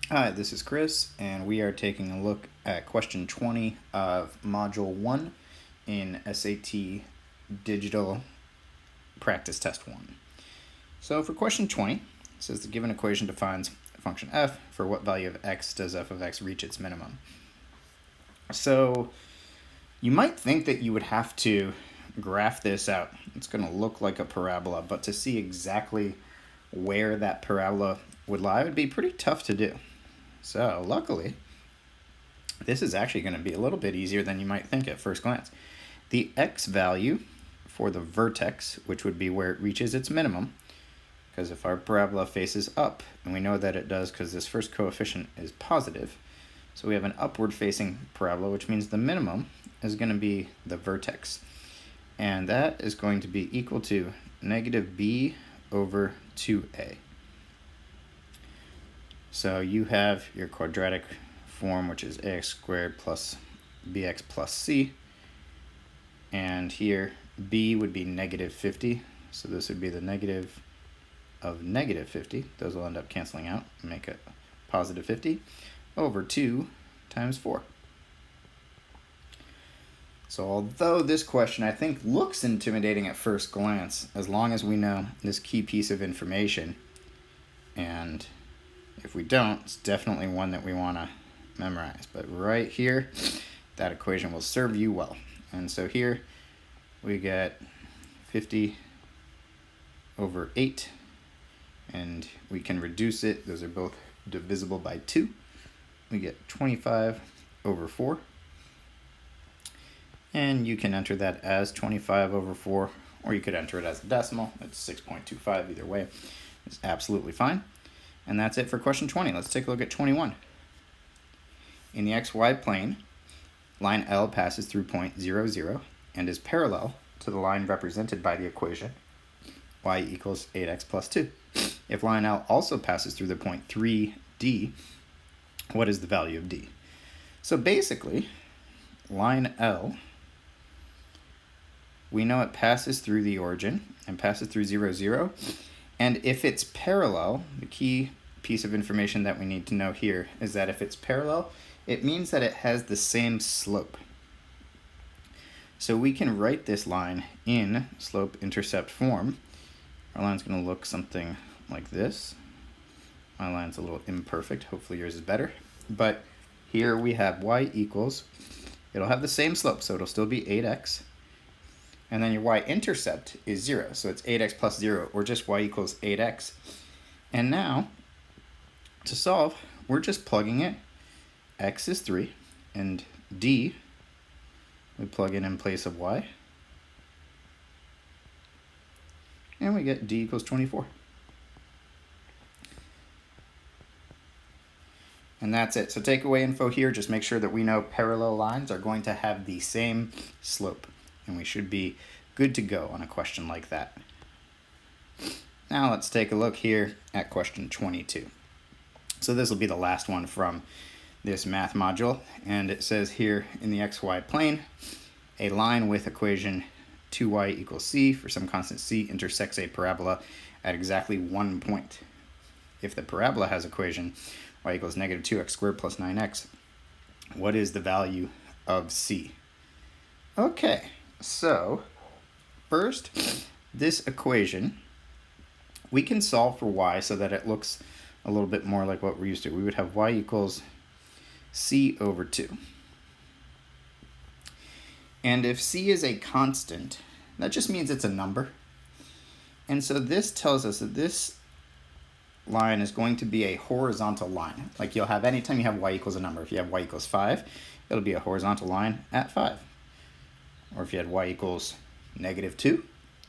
Hi, this is Chris, and we are taking a look at question 20 of Module 1 in SAT Digital Practice Test 1. So for question 20, it says the given equation defines function f for what value of x does f of x reach its minimum. So you might think that you would have to graph this out. It's going to look like a parabola, but to see exactly where that parabola would lie would be pretty tough to do. So luckily, this is actually going to be a little bit easier than you might think at first glance. The x value for the vertex, which would be where it reaches its minimum, because if our parabola faces up, and we know that it does because this first coefficient is positive, so we have an upward facing parabola, which means the minimum is going to be the vertex. And that is going to be equal to negative b over 2a. So you have your quadratic form, which is ax squared plus bx plus c. And here, b would be negative 50. So this would be the negative of negative 50. Those will end up canceling out and make it positive 50 over 2 times 4. So although this question I think looks intimidating at first glance, as long as we know this key piece of information, and if we don't, it's definitely one that we want to memorize. But right here, that equation will serve you well. And so here we get 50 over 8, and we can reduce it. Those are both divisible by 2. We get 25 over 4. And you can enter that as 25 over 4, or you could enter it as a decimal. It's 6.25 either way. It's absolutely fine. And that's it for question 20. Let's take a look at 21. In the xy plane, line L passes through point 0, 0 and is parallel to the line represented by the equation y equals 8x plus 2. If line L also passes through the point 3D, what is the value of D? So basically, line L, we know it passes through the origin and passes through 0, 0. And if it's parallel, the key piece of information that we need to know here is that if it's parallel, it means that it has the same slope. So we can write this line in slope-intercept form. Our line's going to look something like this. My line's a little imperfect. Hopefully yours is better. But here we have y equals, it'll have the same slope, so it'll still be 8x. And then your y-intercept is 0, so it's 8x plus 0, or just y equals 8x. And now, to solve, we're just plugging it. X is 3, and d, we plug in place of y. And we get d equals 24. And that's it. So takeaway info here, just make sure that we know parallel lines are going to have the same slope. And we should be good to go on a question like that. Now let's take a look here at question 22. So this will be the last one from this math module, and it says here in the xy plane, a line with equation 2y equals c for some constant c intersects a parabola at exactly 1 point. If the parabola has equation y equals negative 2x squared plus 9x, what is the value of c? Okay. So, first, this equation, we can solve for y so that it looks a little bit more like what we're used to. We would have y equals c over 2. And if c is a constant, that just means it's a number. And so this tells us that this line is going to be a horizontal line. Like you'll have anytime you have y equals a number. If you have y equals 5, it'll be a horizontal line at 5. Or if you had y equals negative 2,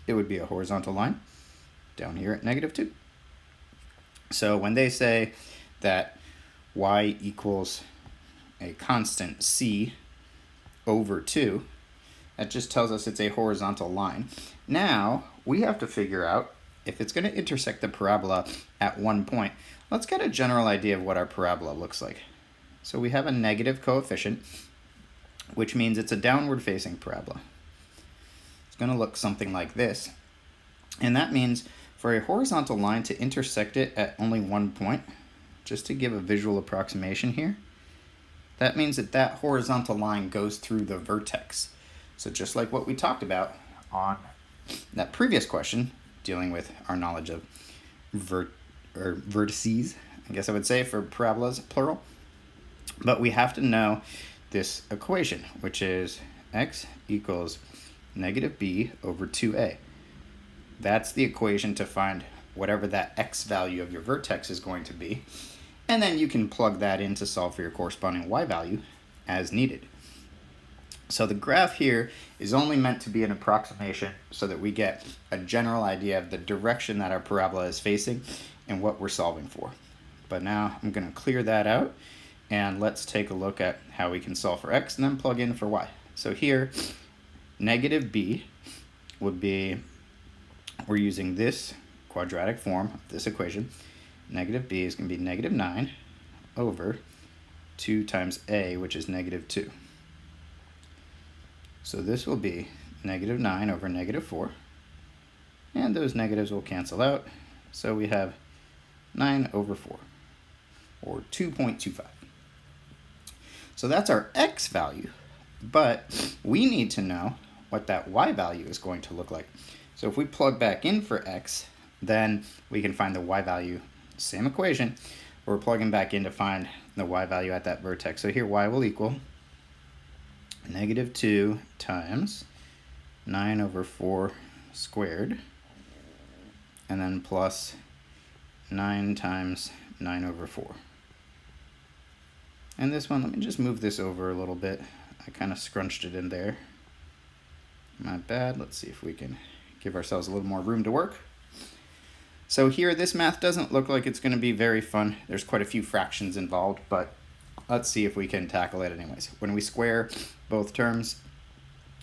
it would be a horizontal line down here at negative 2. So when they say that y equals a constant c over 2, that just tells us it's a horizontal line. Now, we have to figure out if it's going to intersect the parabola at 1 point. Let's get a general idea of what our parabola looks like. So we have a negative coefficient, which means it's a downward facing parabola. It's going to look something like this. And that means for a horizontal line to intersect it at only 1 point, just to give a visual approximation here, that means that that horizontal line goes through the vertex. So just like what we talked about on that previous question, dealing with our knowledge of vertices, I guess I would say, for parabolas, plural. But we have to know this equation, which is x equals negative b over 2a. That's the equation to find whatever that x value of your vertex is going to be. And then you can plug that in to solve for your corresponding y value as needed. So the graph here is only meant to be an approximation so that we get a general idea of the direction that our parabola is facing and what we're solving for. But now I'm going to clear that out, and let's take a look at how we can solve for x and then plug in for y. So here, negative b would be, we're using this quadratic form of this equation. Negative b is going to be negative 9 over 2 times a, which is negative 2. So this will be negative 9 over negative 4. And those negatives will cancel out. So we have 9 over 4, or 2.25. So that's our x value. But we need to know what that y value is going to look like. So if we plug back in for x, then we can find the y value. Same equation. We're plugging back in to find the y value at that vertex. So here y will equal negative 2 times 9 over 4 squared, and then plus 9 times 9 over 4. And this one, let me just move this over a little bit. I kind of scrunched it in there. Not bad. Let's see if we can give ourselves a little more room to work. So here, this math doesn't look like it's going to be very fun. There's quite a few fractions involved, but let's see if we can tackle it anyways. When we square both terms,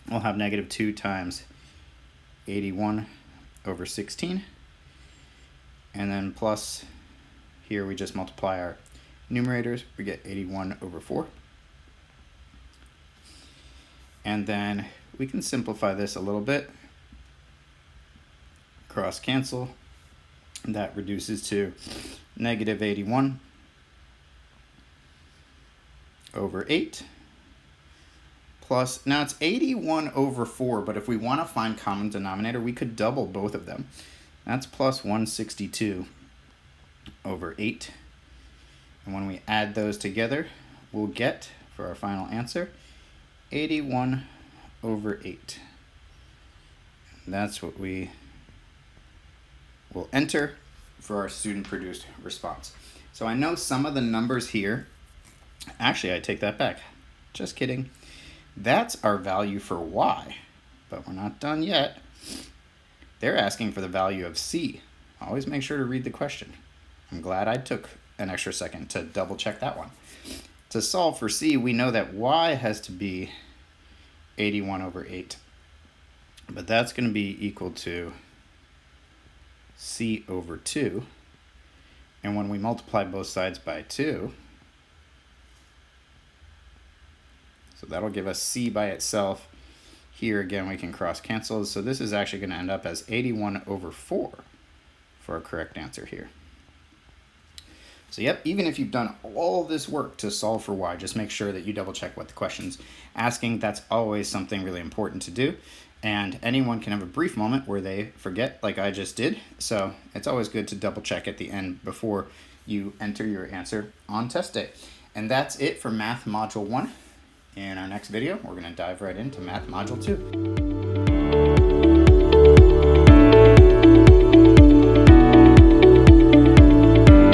we'll have negative 2 times 81 over 16. And then plus, here we just multiply our numerators. We get 81 over 4. And then we can simplify this a little bit. Cross cancel. That reduces to negative 81 over 8 plus, now it's 81 over 4, but if we want to find common denominator, we could double both of them. That's plus 162 over 8. And when we add those together, we'll get, for our final answer, 81 over 8. That's what we will enter for our student-produced response. So I know some of the numbers here, actually I take that back, just kidding. That's our value for y, but we're not done yet. They're asking for the value of c. Always make sure to read the question. I'm glad I took an extra second to double check that one. To solve for c, we know that y has to be 81 over 8, but that's going to be equal to c over 2, and when we multiply both sides by 2, so that'll give us c by itself. Here again we can cross cancel, so this is actually going to end up as 81 over 4 for a correct answer here. So yep, even if you've done all this work to solve for y, just make sure that you double check what the question's asking. That's always something really important to do. And anyone can have a brief moment where they forget, like I just did. So it's always good to double check at the end before you enter your answer on test day. And that's it for Math Module 1. In our next video, we're going to dive right into Math Module 2.